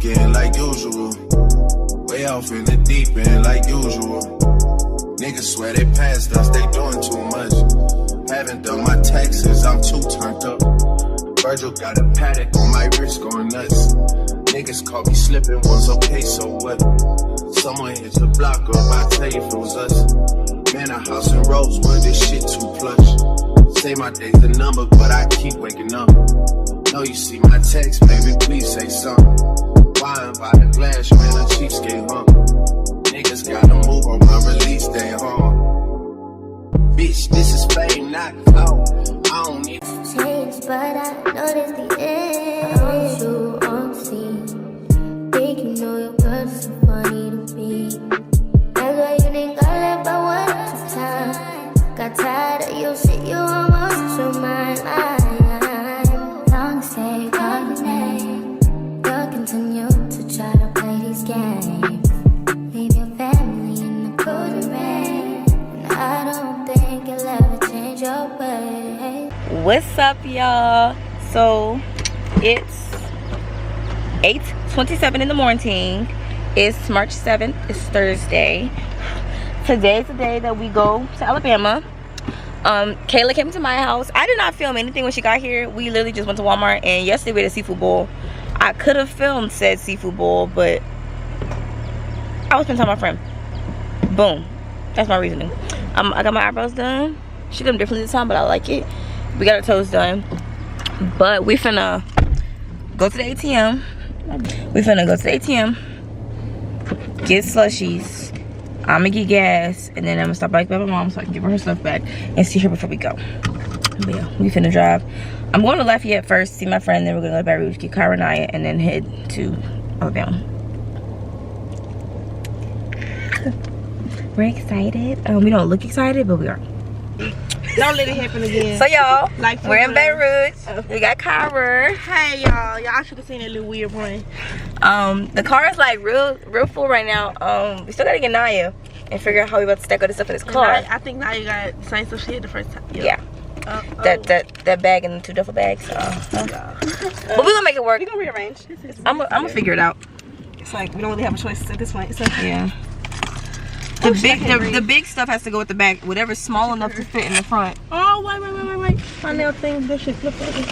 Getting like usual, way off in the deep end like usual. Niggas swear they passed us, they doing too much. Haven't done my taxes, I'm too turned up. Virgil got a paddock on my wrist going nuts. Niggas caught me slipping once, okay, so what? Someone hit the block up, I tell you if it was us. Man, a house in Rosewood, this shit too plush. Say my day's the number, but I keep waking up. Know you see my text, baby, please say something. Wine by the glass, man, a cheapskate, huh? Niggas gotta move on my release day, huh? Bitch, this is fame, not clout. I don't need change, but I noticed the end. Don't you on scene? Think you know your girl's so funny to me. That's why you didn't got left by one time. Got tired of your shit, you almost your mind. Long say, call your name. You'll continue to try to play these games. Leave your family in the cold rain. And I don't think you'll ever change your way. What's up, y'all? So it's 8:27 in the morning. It's March 7th. It's Thursday. Today's the day that we go to Alabama. Kayla came to my house. I did not film anything when she got here. We literally just went to Walmart, and yesterday we had a seafood bowl. I could have filmed said seafood bowl, but I was spending time with my friend. Boom. That's my reasoning. I got my eyebrows done. She did them differently this time, but I like it. We got our toes done, but we finna go to the ATM. Get slushies. I'm gonna get gas, and then I'm gonna stop by my mom so I can give her stuff back and see her before we go. But yeah, we finna drive. I'm going to Lafayette first, see my friend, then we're gonna go to Baton Rouge, get Kyra and Naya, and then head to Alabama. We're excited. We don't look excited, but we are. Don't let it happen again. So y'all, like we're in Baton Rouge. We got Kyra. Hey y'all, y'all should have seen that little weird one. The car is like real full right now. We still gotta get Naya and figure out how we about to stack all this stuff in this car. I think Naya got the same stuff she had the first time. Yeah. That bag and the 2 duffel bags. But we're gonna make it work. We're gonna rearrange. I'm gonna figure it out. It's like we don't really have a choice at this point. So. Yeah. The big stuff has to go with the back. Whatever's small enough to fit in the front. Oh wait. My nail thing, this shit flip over.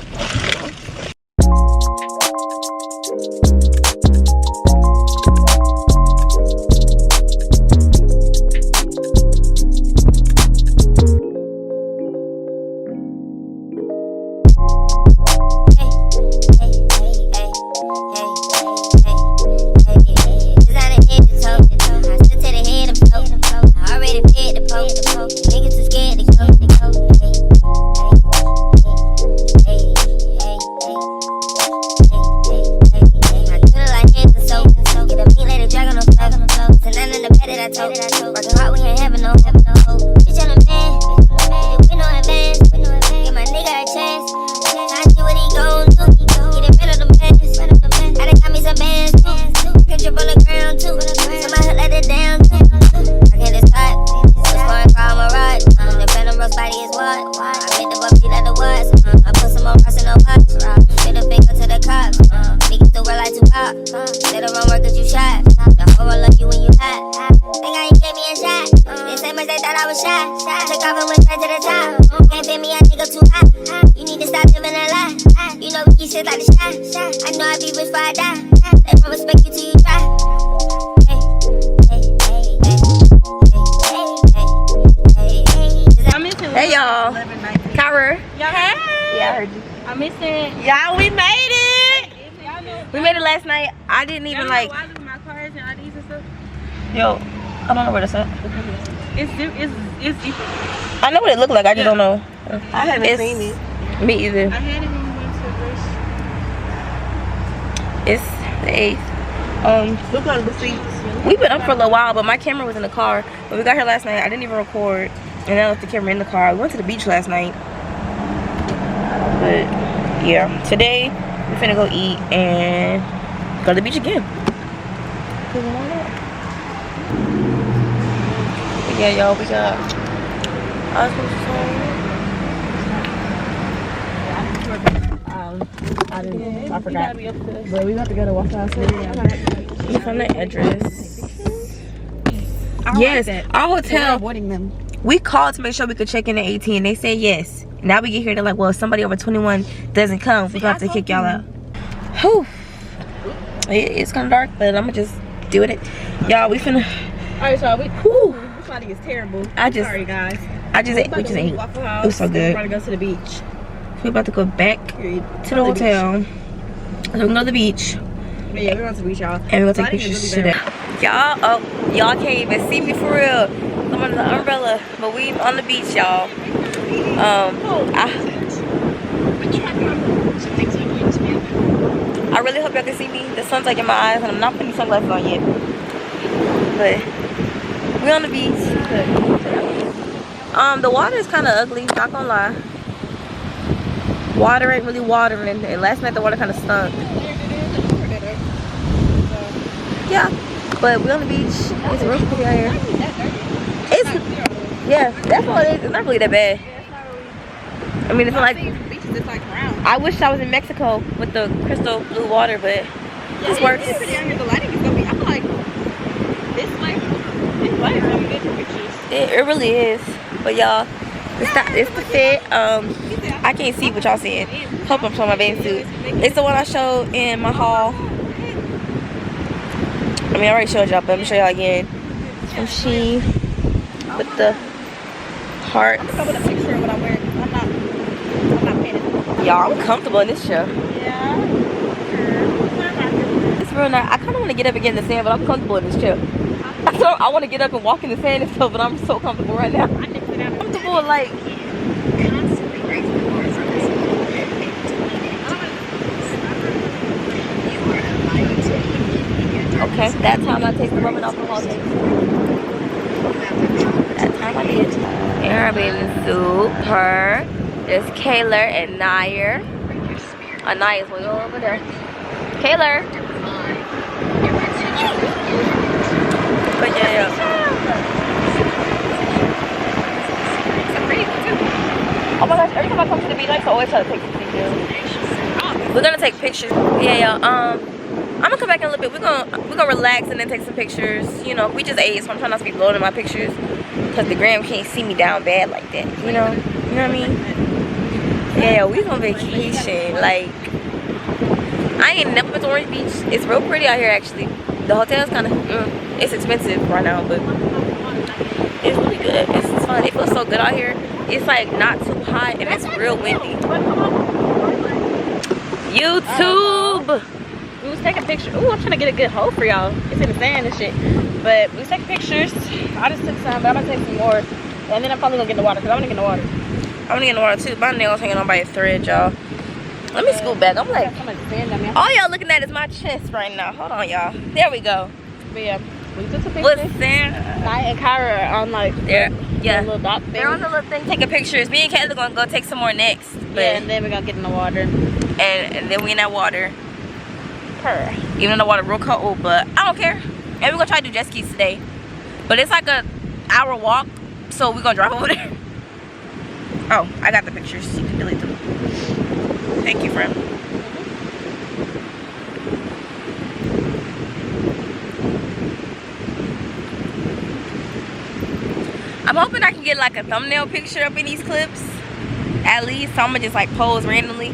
Hey y'all, Kyra. Y'all heard? Yeah, I heard you. I missed it. Y'all, we made it. We made it last night. I didn't even like. Why do my cards and IDs and stuff? Yo, I don't know where that's at. It's different. I know what it looked like. I just don't know. I haven't seen it. Me either. I had it when we went to the It's the 8th. look on the receipts. We've been up for a little while, but my camera was in the car. But we got here last night. I didn't even record, and then I left the camera in the car. We went to the beach last night. But yeah, today we're finna go eat and go to the beach again. But yeah, y'all, we got I forgot. But we got to go to Waffle House. You found the address. Yes, our hotel. Avoiding them. We called to make sure we could check in at 18. They said yes. Now we get here, they're like, well, if somebody over 21 doesn't come, we're gonna have to kick y'all out. Whew. It's kind of dark, but I'm gonna just do it. Y'all, we finna. Alright, so this body is terrible. Sorry, guys. We just ate. Waffle House. It was so good. We're gonna go to the beach. We're about to go back to the hotel. So we're gonna go to the beach. Yeah, we're going to the beach, y'all. And we're gonna take pictures today. Y'all, y'all can't even see me for real. I'm under the umbrella, but we on the beach, y'all. I really hope y'all can see me. The sun's like in my eyes, and I'm not putting sunglasses on yet. But we're on the beach. The water is kind of ugly, not gonna lie. Water ain't really watering, and last night the water kind of stunk. Yeah, but we're on the beach. It's real pretty out here. Yeah, that's all it is. It's not really that bad. I mean, it's not like. I wish I was in Mexico with the crystal blue water, but this works. The lighting is gonna be. I'm like, this light is gonna be good for pictures. It really is. But y'all, it's the fit. I can't see what y'all seeing. Hope I'm showing my bathing suit. It's the one I showed in my haul. I mean, I already showed y'all, but let me show y'all again. Some Shein with the heart. I'm gonna put a picture of what I'm wearing. I'm not painted. Y'all, I'm comfortable in this show. Yeah. It's real nice. I kind of want to get up and get in the sand, but I'm comfortable in this chair. I want to get up and walk in the sand and stuff, but I'm so comfortable right now. I'm comfortable, like. Okay, that time I take the rubbing alcohol taste. That time I did. Air bathing suit. Her. There's Kayla and Nair. Nair's way over there. Kayla. But yeah. Oh my gosh, every time I come to the beach, I always try to take some pictures. We're gonna take pictures. Yeah, I'm gonna come back in a little bit. We're gonna relax and then take some pictures. You know, we just ate, so I'm trying not to be loading my pictures because the gram can't see me down bad like that. You know what I mean? Yeah, we on vacation. Like, I ain't never been to Orange Beach. It's real pretty out here, actually. The hotel's kind of, it's expensive right now, but it's really good. It's fun. It feels so good out here. It's like not too hot and it's real windy. YouTube. We was taking pictures. Ooh, I'm trying to get a good hole for y'all. It's in the sand and shit. But we was taking pictures. I just took some, but I'm gonna take some more. And then I'm probably gonna get in the water because I wanna get in the water. I wanna get in the water too. My nails hanging on by a thread, y'all. Let me scoot back. I'm like, all y'all looking at is my chest right now. Hold on, y'all. There we go. But yeah, we took some pictures. What's there? I and Kyra are on like there. Yeah, the little dock thing. They're on the little thing taking pictures. Me and Kayla gonna go take some more next. But yeah, and then we're gonna get in the water. And then we in that water. Even in the water real cold, but I don't care. And we're gonna try to do jet skis today. But it's like an hour walk, so we're gonna drive over there. Oh, I got the pictures. You can delete them. Thank you, friend. I'm hoping I can get like a thumbnail picture up in these clips. At least, so I'm gonna just like pose randomly.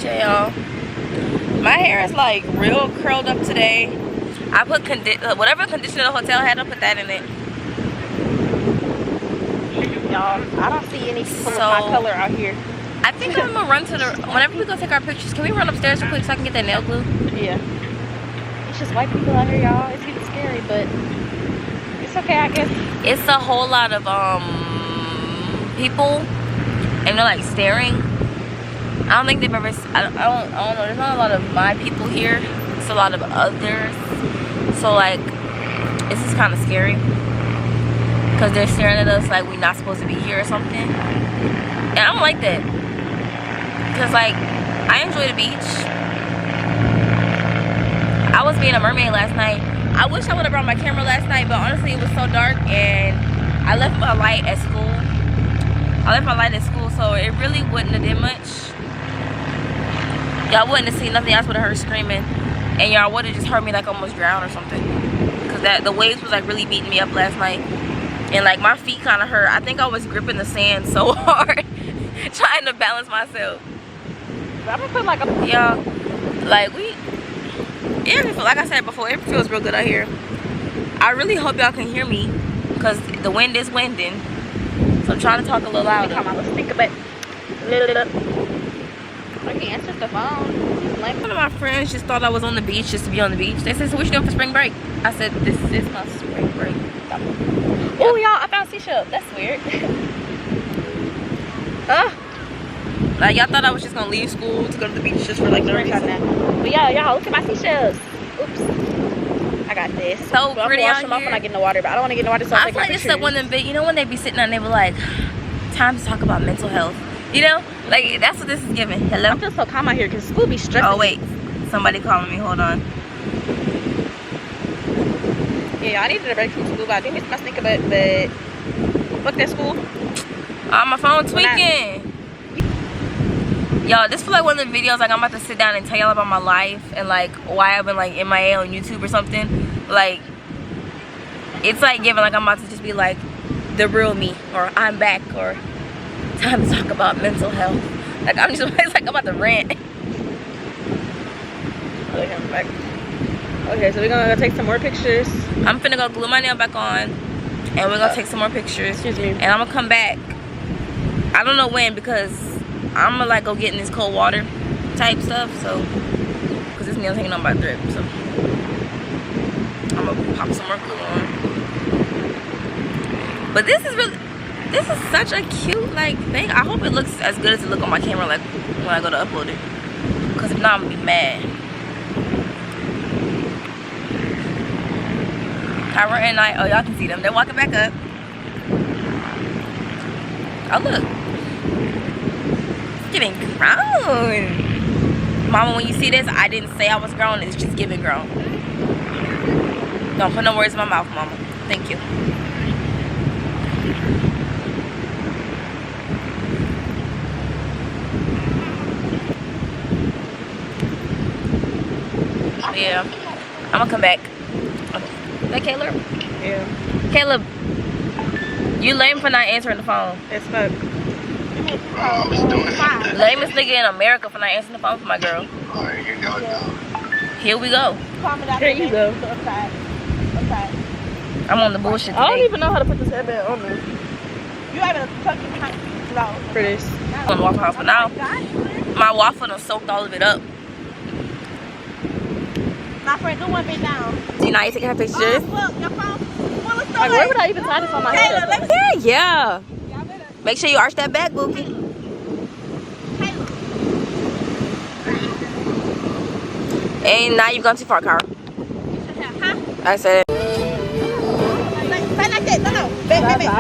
Y'all, my hair is like real curled up today. I put whatever conditioner the hotel had, I put that in it. Y'all, I don't see any people with my color out here. I think I'm gonna run to the, whenever we go take our pictures, can we run upstairs real quick so I can get that nail glue? Yeah. It's just white people out here, y'all. It's getting scary, but it's okay, I guess. It's a whole lot of people, and they're like staring. I don't think they've ever, I don't know, there's not a lot of my people here. It's a lot of others. So like, this is kind of scary. Because they're staring at us like we're not supposed to be here or something. And I don't like that. Because like, I enjoy the beach. I was being a mermaid last night. I wish I would have brought my camera last night, but honestly it was so dark and I left my light at school. So it really wouldn't have did much. Y'all wouldn't have seen nothing else but her screaming, and y'all would have just heard me like almost drown or something, because the waves was like really beating me up last night, and like my feet kind of hurt. I think I was gripping the sand so hard trying to balance myself. I'm gonna put like a y'all, like like I said before, it feels real good out here. I really hope y'all can hear me because the wind is winding, so I'm trying to talk a little louder. Let's think about I can answer the phone. One of my friends just thought I was on the beach just to be on the beach. They said, so what you doing for spring break? I said, this is my spring break. Oh, y'all, I found seashells. That's weird. Like, y'all thought I was just gonna leave school to go to the beach just for like no reason. But yeah, y'all, look at my seashells. Oops. I got this. So but pretty I'm out gonna wash them off here. when I get in the water, but I don't want to get in the water, so I feel like this is like one of them big, you know, when they be sitting there and they be like, time to talk about mental health. You know, like that's what this is giving. Hello. I feel so calm out here because school be stressing. Oh wait, somebody calling me. Hold on. Yeah, I needed a break from school, but I didn't miss my sneaker butt. But fuck that school. My phone tweaking. Y'all, this feel like one of the videos like I'm about to sit down and tell y'all about my life and like why I've been like MIA on YouTube or something. Like it's like giving like I'm about to just be like the real me, or I'm back, or time to talk about mental health. Like I'm just, it's like I'm about to rant. Okay, I'm back. Okay, so we're gonna go take some more pictures. I'm finna go glue my nail back on, and we're gonna take some more pictures. Excuse me. And I'm gonna come back. I don't know when, because I'm gonna like go get in this cold water type stuff. So, because this nail's hanging on by thread. So, I'm gonna pop some more glue on. But this is such a cute like thing. I hope it looks as good as it look on my camera like when I go to upload it. Because if not, I'm gonna be mad. Kyra and I, oh y'all can see them. They're walking back up. Oh look. It's giving grown. Mama, when you see this, I didn't say I was grown. It's just giving grown. Don't put no words in my mouth, Mama. Thank you. Yeah, I'm gonna come back. Is that Caleb? Yeah. Caleb, you lame for not answering the phone. It's fuck. Lamest nigga in America for not answering the phone for my girl. Alright, here y'all go. Here we go. Here you go. I'm on the bullshit I don't today. even know how to put this headband on there. You haven't fucking for this. I'm on the Waffle House, but now my waffle done soaked all of it up. My friend, do one bit down. You know, you taking her pictures? Look, your phone. Like, where would I even tie this on my head? Yeah. Make sure you arch that back, Bookie. And now you've gone too far, Cara. I said it.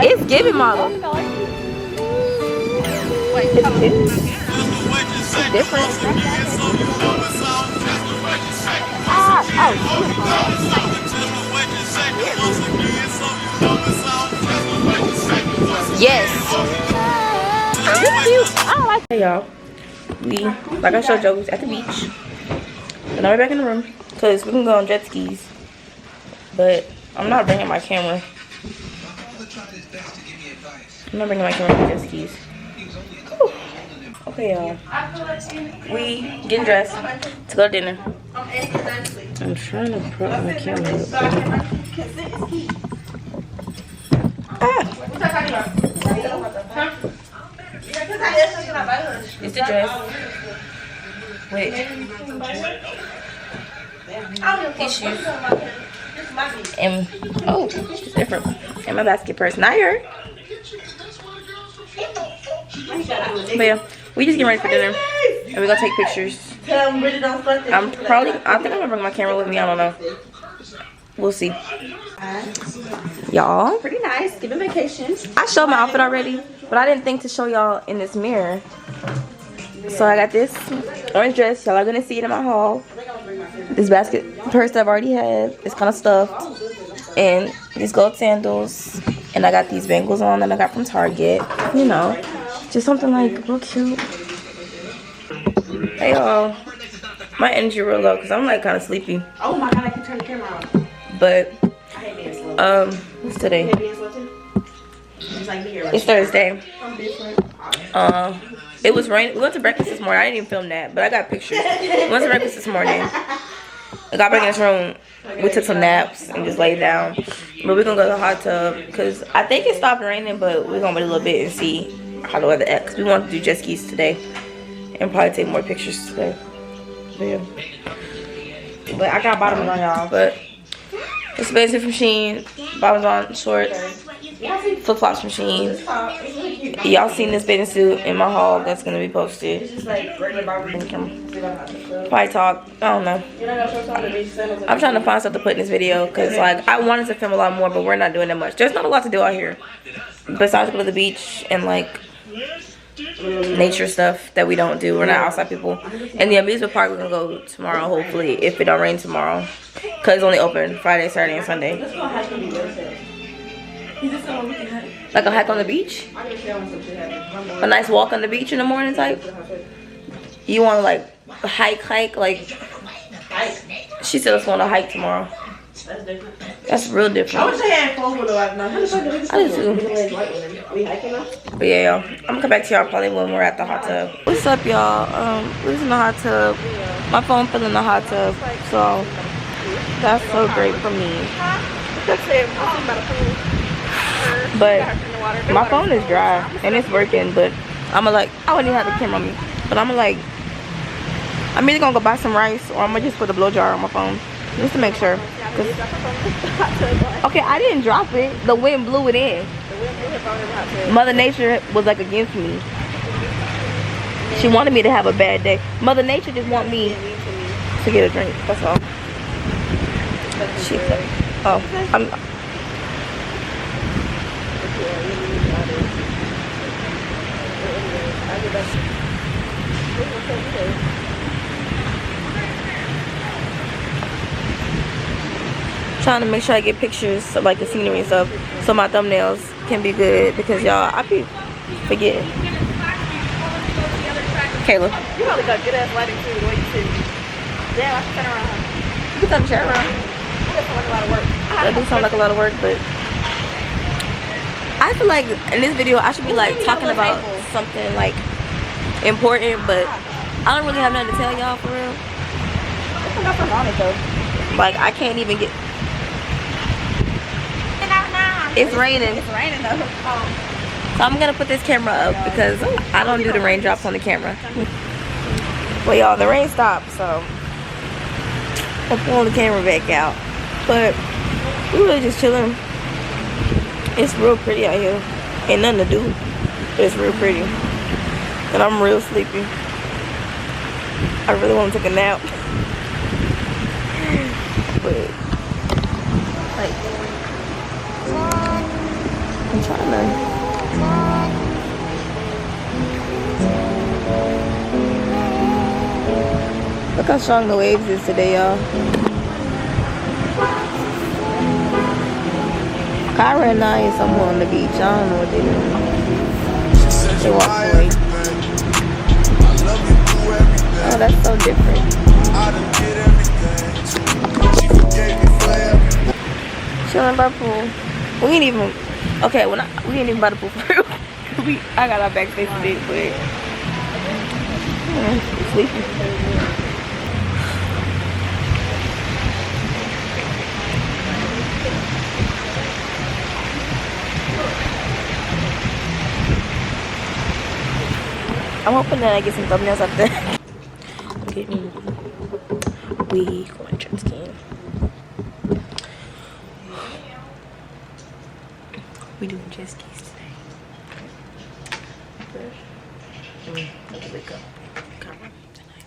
It's giving, Mama. It's cute. It's different. Yes. It's cute. I like it. Hey y'all, like I showed y'all, we was at the beach, and now we're back in the room because we can go on jet skis, but I'm not bringing my camera. I'm not bringing my camera for jet skis. Whew. Okay y'all, we getting dressed to go to dinner. I'm trying to prop my camera up. It's the dress. Wait. These shoes. And, oh, it's different. And my basket purse. Not here. But yeah, we just getting ready for dinner. And we're gonna take pictures. I think I'm gonna bring my camera with me. I don't know. We'll see. Y'all, Pretty nice. Give a vacation. I showed my outfit already, but I didn't think to show y'all in this mirror. So I got this orange dress. Y'all are gonna see it in my haul. this basket purse that I've already had. It's kind of stuffed. And these gold sandals. And I got these bangles on that I got from Target. You know, just something like real cute. Hey y'all. My energy real low because I'm like kind of sleepy. Oh my god, I can turn the camera on. But, what's today? It's Thursday. It was raining. We went to breakfast this morning. I didn't even film that, but I got pictures. We went to breakfast this morning. I got back in this room. We took some naps and just laid down. But we're gonna go to the hot tub because I think it stopped raining, but we're gonna wait a little bit and see how the weather is. We want to do jet skis today and probably take more pictures today. Yeah. But I got bottoms on, y'all. But it's a basic machine. Bottoms on, shorts, flip flops from Shein. Y'all seen this bathing suit in my haul that's gonna be posted. Probably talk. I don't know. I'm trying to find stuff to put in this video because like I wanted to film a lot more, but we're not doing that much. There's not a lot to do out here besides go to the beach and like nature stuff that we don't do. We're not outside people. And the amusement park we're gonna go tomorrow, hopefully, if it don't rain tomorrow, because it's only open Friday, Saturday, and Sunday. Like a hike on the beach? A nice walk on the beach in the morning type? You want to like hike like? She said let's go on a hike tomorrow. That's different. That's real different. I wish I had phone with like no. I do too. But yeah, y'all. I'm gonna come back to y'all probably when we're at the hot tub. What's up, y'all? We're in the hot tub. My phone fell in the hot tub, so that's so great for me. But my phone is dry and it's working, but I'm gonna like, I wouldn't even have the camera on me, but I'm gonna like, I'm either gonna go buy some rice or I'm gonna just put a blow jar on my phone just to make sure. Okay, I didn't drop it. The wind blew it in. Mother Nature was like against me. She wanted me to have a bad day. Mother Nature just want me to get a drink. That's all. She said, oh, I'm. Trying to make sure I get pictures of like the scenery and stuff so my thumbnails can be good because y'all, I be forgetting. Kayla. You probably got good ass lighting too, the way you sit. Damn, I should turn around. You can turn the chair around. That sounds like a lot of work. That do sound like a lot of work, but I feel like in this video I should be like talking about something like important, but I don't really have nothing to tell y'all for real. Like I can't even get. It's raining. It's raining though. So I'm gonna put this camera up because I don't do the raindrops on the camera. Well, y'all, the rain stopped, so I'm pulling the camera back out. But we're really just chilling. It's real pretty out here. Ain't nothing to do, but it's real pretty. And I'm real sleepy. I really want to take a nap. But like, I'm trying to. Look how strong the waves is today, y'all. Kyra and I is somewhere on the beach. I don't know what they're doing. They walked away. Oh, that's so different. Chilling by the pool. We ain't even. Okay, we ain't even by the pool for real. I got our back face today, but we're sleeping. I'm hoping that I get some thumbnails up there. I'm getting weed going jet skiing. We doing jet skis today. Wake up. Come on tonight.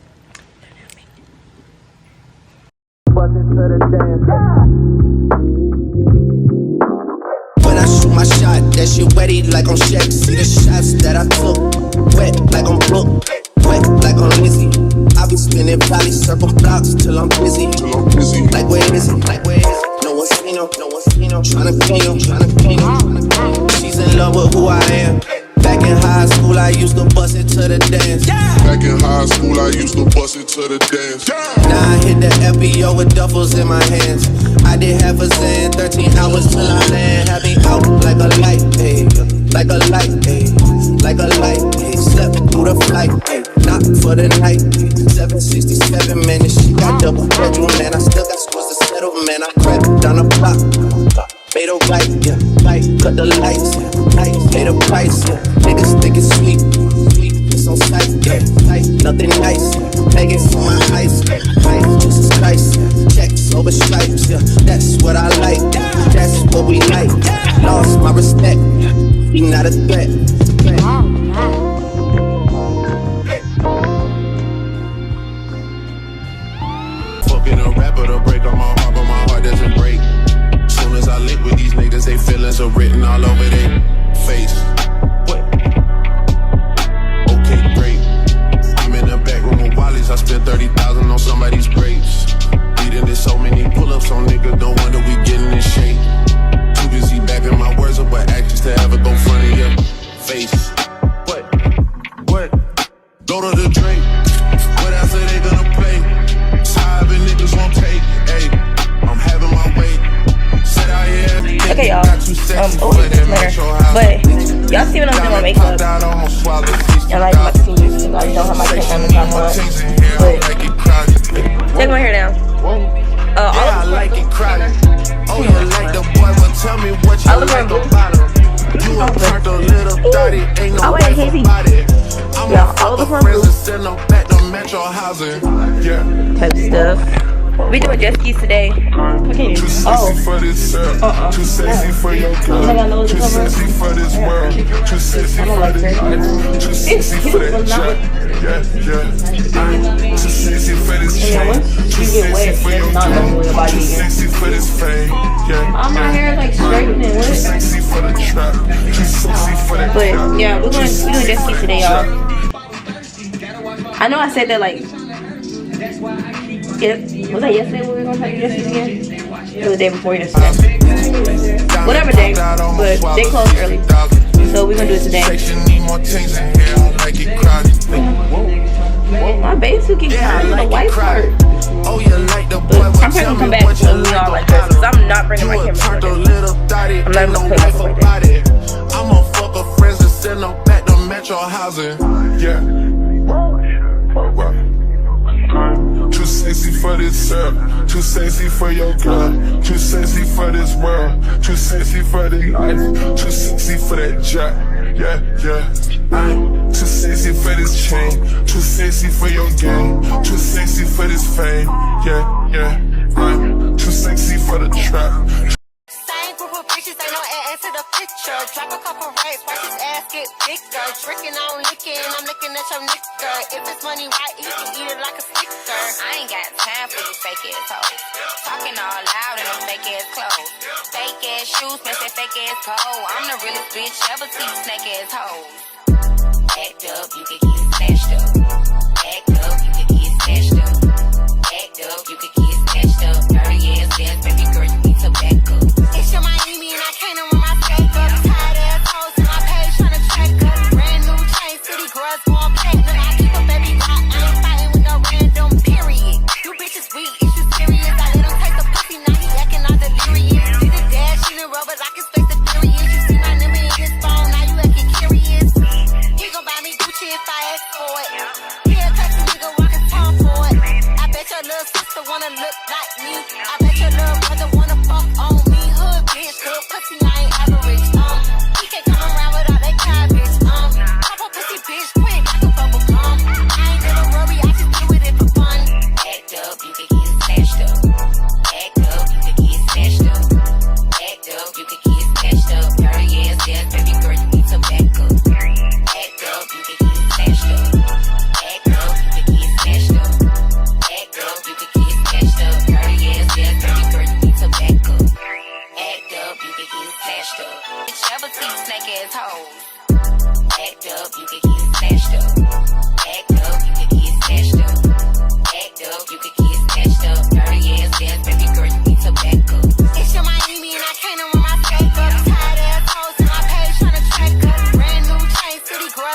When I shoot my shot, that shit wetty like on Shaq. See the shots that I took, wet like on Brooke, wet like on Lizzie. I I be spinning probably circle blocks till I'm busy. Like where is it? Like where is it? No one's seen him. No one's seen him. Tryna clean him. Tryna clean him. She's in love with who I am. Back in high school, I used to bust it to the dance. Back in high school, I used to bust it to the dance. Now I hit the FBO with duffels in my hands. I did half a Zan, 13 hours till I land. Had me out like a light, ayy. Like a light, ayy. Like a light, ayy. Slept through the flight, ayy. Not for the night, ayy. 767 minutes, she got double bedroom, man. I still got scores to settle, man. I crept down the block. Made a right, yeah, light, cut the lights, yeah, light, pay the price, yeah. Niggas think it's sweet, it's on sight, yeah, light, nothing nice, begging for my ice, yeah, light, Jesus Christ, yeah. Checks over stripes, yeah, that's what I like, that's what we like, lost my respect, he not a threat. Fucking a rapper to break on my heart, but my heart doesn't break. Soon as I link with these niggas, they feelings are written all over their face. What? Okay, great. I'm in the back room with Wally's. I spent 30,000 on somebody's grapes. Leading to so many pull-ups on niggas, no wonder we getting in shape. Too busy backing my words up with actions to ever go front of your face. What? Go to the drink. What else are they gonna play? Side niggas won't take. Hey, I'm having my way. Okay, y'all. But y'all see when I'm doing my makeup. Y'all like my seniors because I don't have my hair on the top on. But take my hair down. I like it crowded. Oh, you like the boy? Well, tell me what you like about him. You a turned a little thotty, ain't no way about it. I'm a fuck a friends and send them back to Metro housing. Yeah. Type stuff. We doing jet skis today. Okay. Too sexy for this too sexy for your girl. Too sexy for this world. Too sexy for this. Too sexy for that jet. Yeah. Too sexy for this chain. Too sexy for your girl. Too sexy for this fame. Yeah. All my hair is like straight and Too sexy for the trap. Too sexy for that. But yeah, we're doing jet skis today, y'all. I know I said that like. Was that yesterday we were gonna play jet skis again? Or the day before yesterday? Whatever day, but they closed early. So we're gonna do it today. My base suit keeps on the white part. But I'm probably gonna come back when we all like this. Cause I'm not bringing my camera today. I'm not even gonna play my camera today. I'm gonna fuck a friends and send them back to Metro housing. Yeah. Too sexy for this too sexy for your girl, too sexy for this world, too sexy for the life, too sexy for that jet. Yeah. I'm too sexy for this chain, too sexy for your game, too sexy for this fame. Yeah. I'm too sexy for the trap. Same group of bitches, ain't no ass to the picture. Drop a couple racks, watch his ass get bigger. Drinking, I'm licking, I'm looking at your nigga. If it's money right, you can eat it like a snicker. I ain't got time for you fake ass hoes. Talking all loud in them fake ass clothes. Fake ass shoes, match that fake ass pole. I'm the realest bitch ever see you snake ass hoes. Act up, you can get snatched up. Act up, you can get snatched up. Act up, you can get snatched up. Dirty ass dance, baby girl, you need to back up. It's your Miami and I can't run my skate up. Tired ass hoes to my page tryna track up. Brand new chain, city girls going platinum. I keep a baby rock, I ain't fighting with no random period. You bitches weak, is you serious? I let him take the pussy, now he acting all delirious. Did a dash in the rubber like it's fake the furious. You see my number in his phone, now you acting curious. He gon' buy me Gucci if I ask for it. He a classy nigga rockin' Tom for it. I bet your little sister wanna look like me. I bet your little brother wanna fuck on me. Hood bitch, good pussy, I ain't average. He can't come around with all that cabbage. Pop a pussy bitch, quick like a bubble gum. I ain't never worry, I just do it for fun. Act up, you can get snatched up. Act up, you can get snatched up. Act up, you can get snatched up. Dirty ass, yes, baby girl, you need to back up. Act up, you can get snatched up. Act up, you can get snatched up. Act up, you can get snatched up. Dirty ass, yes, baby girl, you need to back up. Act up, you can get snatched up. Bitch, ever see snake ass hoes. Act up, you can get snatched up. Act up, you can get snatched up.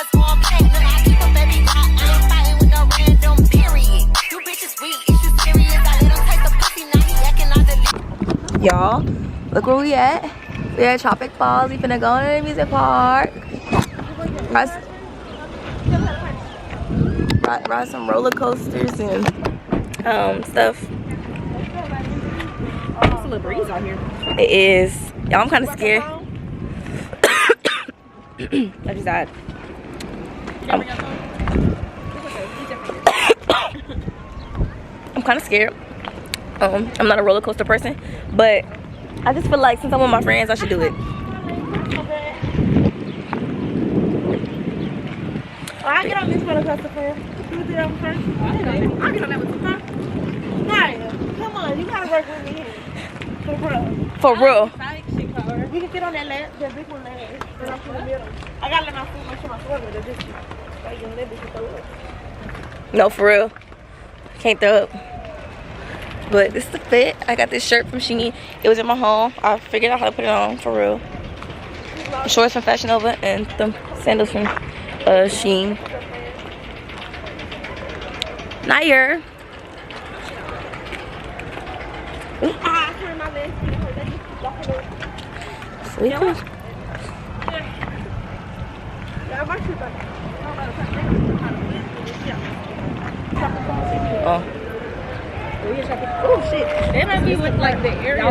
girls going platinum. I keep a baby girl, I ain't fighting with no random period. You bitches weak, is you serious? I let him taste the pussy, now he acting all delirious. Y'all, look where we at. We at Tropic Falls. We finna go to the amusement park. Ride some roller coasters and stuff. It's a little breeze out here. It is. Y'all, I'm kind of scared. I just died. I'm kind of scared. I'm not a roller coaster person, but I just feel like since I'm with my friends, I should do it. I get on this roller coaster first. You get on first? I get on that with you, huh? Naya, come on, you gotta work with me here. For real. For real. We can get on that last, that big one last. I gotta let my food make sure my foot with it. No, for real. Can't throw up. But this is the fit. I got this shirt from Shein. It was in my home. I figured out how to put it on for real. The shorts from Fashion Nova and the sandals from Shein. Nair. Sweet. Oh. Oh shit. They might be with like the area. I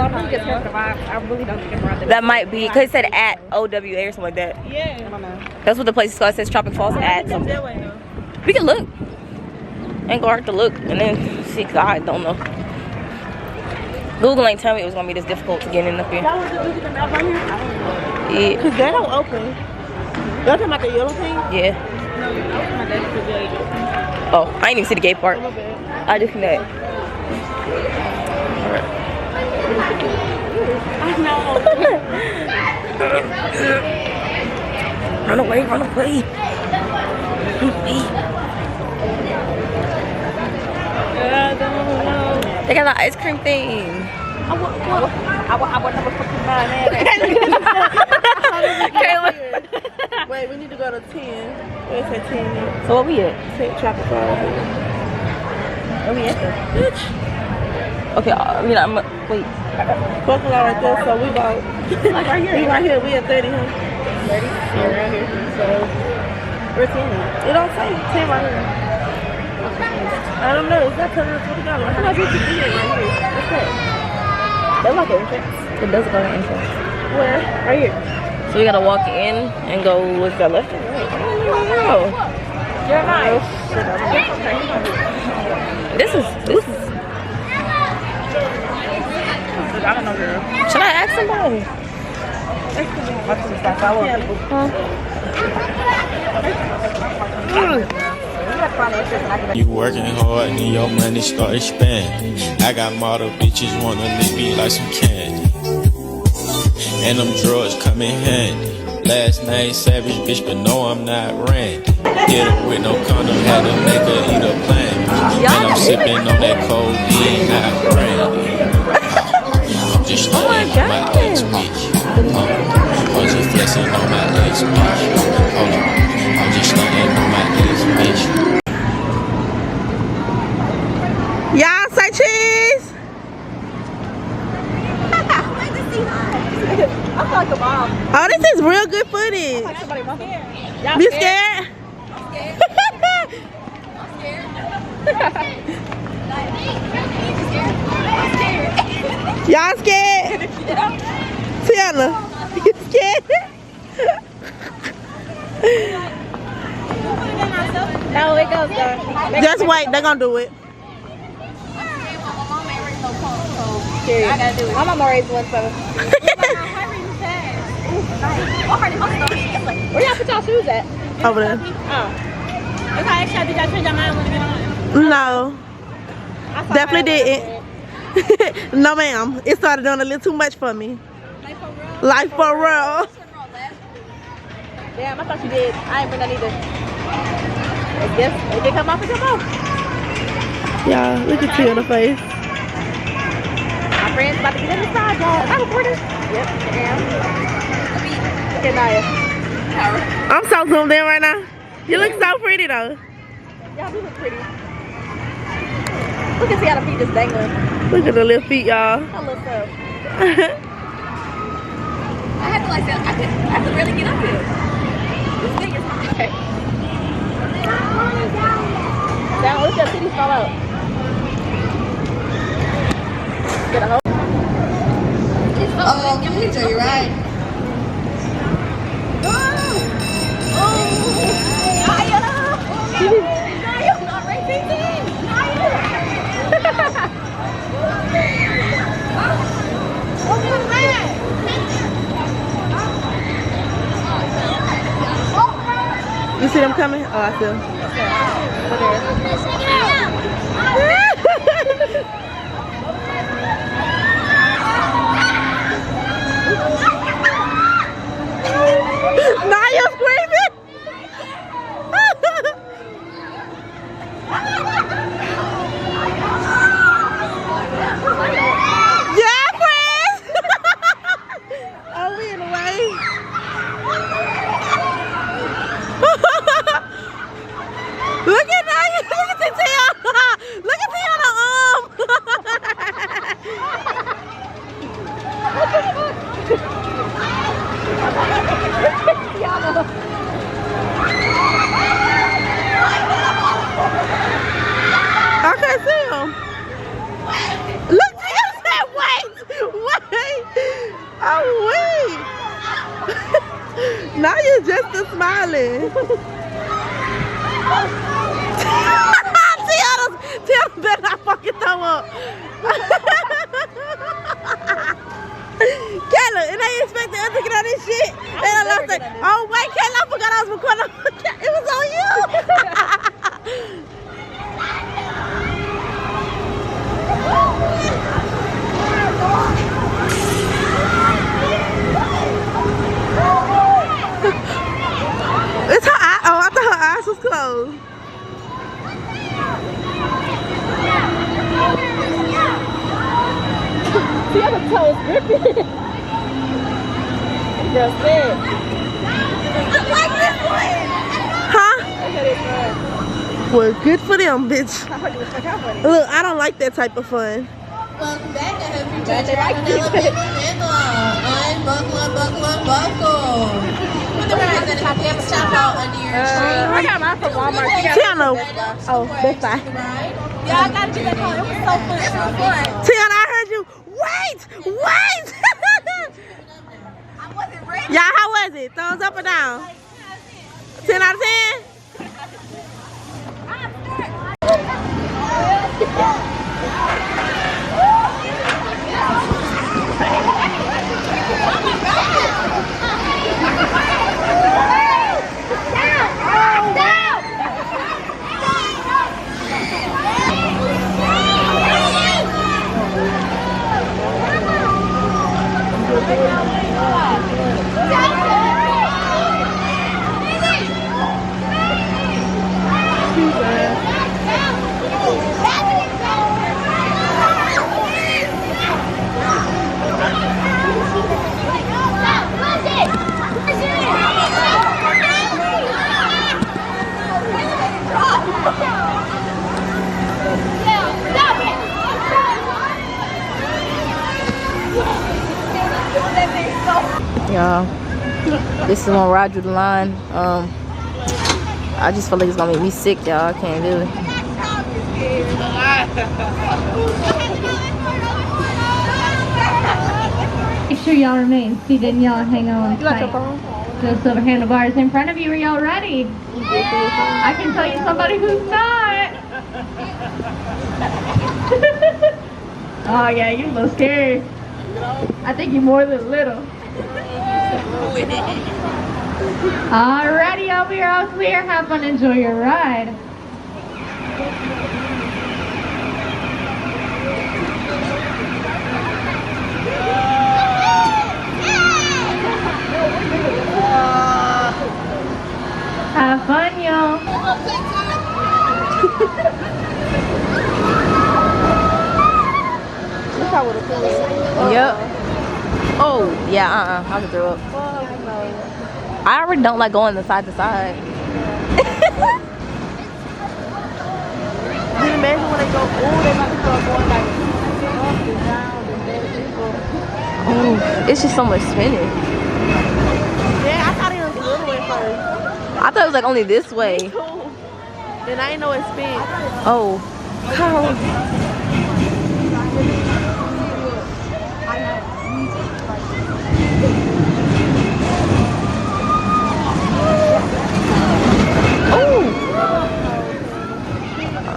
really don't think it's That might be because it said at OWA or something like that. Yeah. I don't know. That's what the place is called. It says Tropic Falls at something. That way though. We can look. Ain't gonna hurt to look and then see, cause I don't know. Google ain't telling me it was gonna be this difficult to get in up here. Y'all want to look at the map right here? Yeah. Cause they don't open. Y'all talking about the yellow thing? Yeah. No, I was talking about that because they don't. Oh, I ain't even see the gate part. My bad. I just connect. Alright. I know. Run away, run away. Run away. I don't know. They got an ice cream thing. I want number 59, man. Kayla. Wait, we need to go to 10. Wait, it's at 10. So what we at? Tropic Falls. Where we at though? Bitch. Okay, I'm wait. Buckle out right there, so we about Like right here. we right here, we at 30, huh? 30? Yeah, right here. So we're 10. It don't say 10 right here. I don't know, is that telling us what we got? How much we can do right here? What's that? That's like an entrance. It does go to the entrance. Where? Right here. So we gotta walk in and go with the left and right. I don't know. You're nice. This is I don't know, girl. should I ask somebody? You working hard and your money start expanding. I got model bitches wanna lick me like some candy. And them drugs come in handy. Last name Savage, bitch, but no, I'm not Randy. Hit her with no condom, had to make her eat a plan. And I'm sipping on that codeine, not brandy. I'm just stunting on my ex bitch. I'm just flexing on my ex bitch. Hold on, I'm just stunting on my ex bitch. Y'all say cheese. I feel like a mom. Oh, this is real good footage. You scared? Y'all scared? Tiana, you scared? No, it goes down. Just wait, they're gonna do it. I gotta do it. My mama raised 1-7. Where y'all put y'all shoes at? Over there. Oh. If I asked y'all, did y'all change your mind when you get on? No, definitely didn't. No, ma'am. It started doing a little too much for me. Like for real. Damn, I thought you did. I ain't bring that either. I guess if they come off, it come off. Yeah, look at you in the face. My friend's about to get in the side, y'all. I recorded. Yep, damn. Look at Naya. I'm so zoomed in right now. You look so pretty though. Y'all do look pretty. Look at see how the feet just dangling. Look at the little feet, y'all. That little stuff. I had to like that. I could really get up here. This thing is okay. Down, look at the titties fall out. Get a hold. Oh, can we enjoy your ride? You see them coming? Oh, I see them. Naya screaming. Yeah, friends. Oh, we in the way. Look at Naya. Look at Tiana. Look at Tiana's arm. I can't see him. Look, Tiana said, wait. Oh, wait. Now you're just a smiling. Tiana better not fucking throw up. Kayla, and I expect the other to get on this shit. And I lost it. Oh wait, Kayla, I forgot I was recording. It was on you. It's her eye. Oh, I thought her eyes was closed. See how the toe is gripping. Girl, sit. I like this one. Huh? Look at it, Well, good for them, bitch. I thought you was stuck out funny. Look, I don't like that type of fun. Welcome back. I hope you Glad enjoyed they your like ride it. on Alabama. Unbuckle, unbuckle. For the rides that have been stopped out under your tree. I got mine from Walmart. She got Tiana. Oh, that's fine. Yeah, I got you that car. It was so fun. It was fun. Tiana, I heard you. Wait! I wasn't ready. Y'all, how was it? Thumbs up or down? 10 out of 10? Y'all, this is gonna ride through the line. I just feel like it's gonna make me sick, y'all. I can't do it. Make sure y'all remain seated and y'all hang on tight. Those silver handlebars in front of you. Are y'all ready? I can tell you somebody who's not. Oh yeah, you're a little scared. I think you're more than a little. Alrighty, over here, all clear. Have fun, enjoy your ride. Have fun, y'all. Yep. Oh, yeah, I can throw up. I already don't like going the side to side. You imagine when they go, oh, they about to start going like up and down and dead people. Oh, it's just so much spinning. Yeah, I thought it was a little way first. I thought it was like only this way. Me too. Then I ain't know it spin. Oh, how?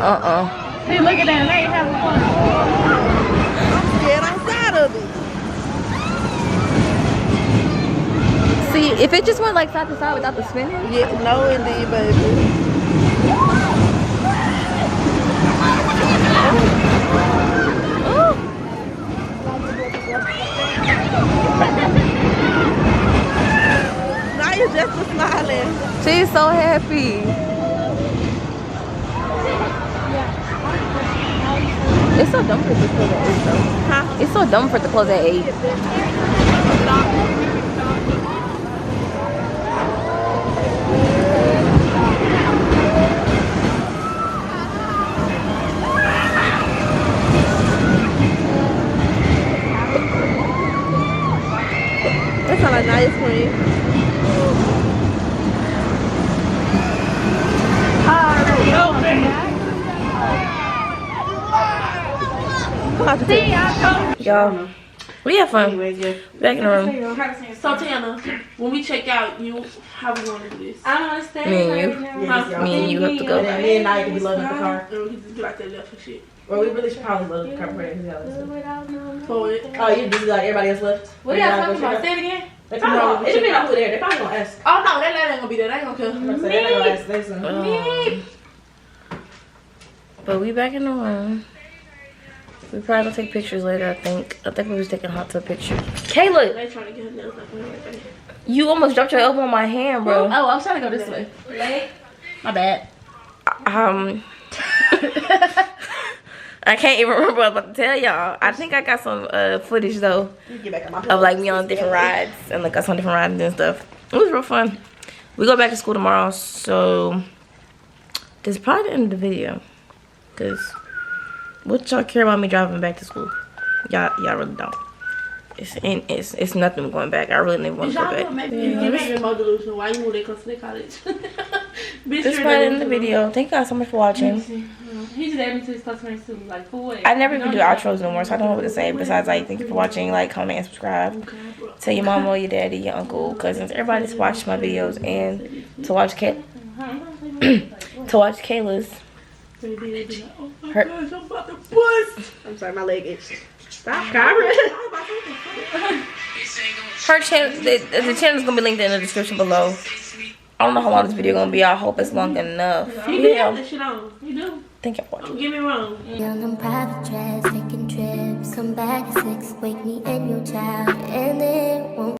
Oh. Hey, look at that. They ain't having fun. I'm scared outside of it. See, if it just went like side to side without the spinning. Yeah, no indeed, baby. Now you're just smiling. She's so happy. It's so dumb for it to close at 8 though. Huh? It's so dumb for it to close at 8. That sounds like nice cream. Y'all, we have fun. Anyways, yeah. Back in the room. So Tiana, when we check out, how we want to do this? I don't understand. Me and you. Huh? Me and you have to go. And then me and I can be loading up the car. And we can just do like that left and shit. Or we really should probably load up the car for it. For it. Oh, you just like everybody else left? What y'all talking about? Say it again. It depends on who there. They probably gonna ask. Oh no, that lady ain't gonna be there. They ain't gonna care. They're gonna ask. They say. But we back in the room. We probably gonna take pictures later, I think. I think we was taking hot tub pictures. Kayla! They trying to get her nails like right there. You almost dropped your elbow on my hand, bro. Oh, I was trying to go this way. Leg? My bad. I can't even remember what I was about to tell y'all. I think I got some footage though of like me on different rides and like us on different rides and stuff. It was real fun. We go back to school tomorrow, so this is probably the end of the video. Cause what y'all care about me driving back to school? Y'all really don't. It's nothing going back. I really didn't want to go back. You make it more delusional. Why you moved there close to the college? This is probably the end of the video. Thank you guys so much for watching. He just added me to his customers too, like 4 ways. I never even do outros no more, so I don't know what to say besides like thank you for watching, like, comment, and subscribe. Tell your mama, your daddy, your uncle, cousins, everybody to watch my videos and to watch KAYLAS. I'm sorry, my leg itched. Stop, Her channel, the channel's gonna be linked in the description below. I don't know how long this video gonna be. I hope it's long enough. You do have this shit on. You do. Thank you for watching. Don't get me wrong. Young and private jets, taking trips. Come back at 6, wake me and your child, and it won't.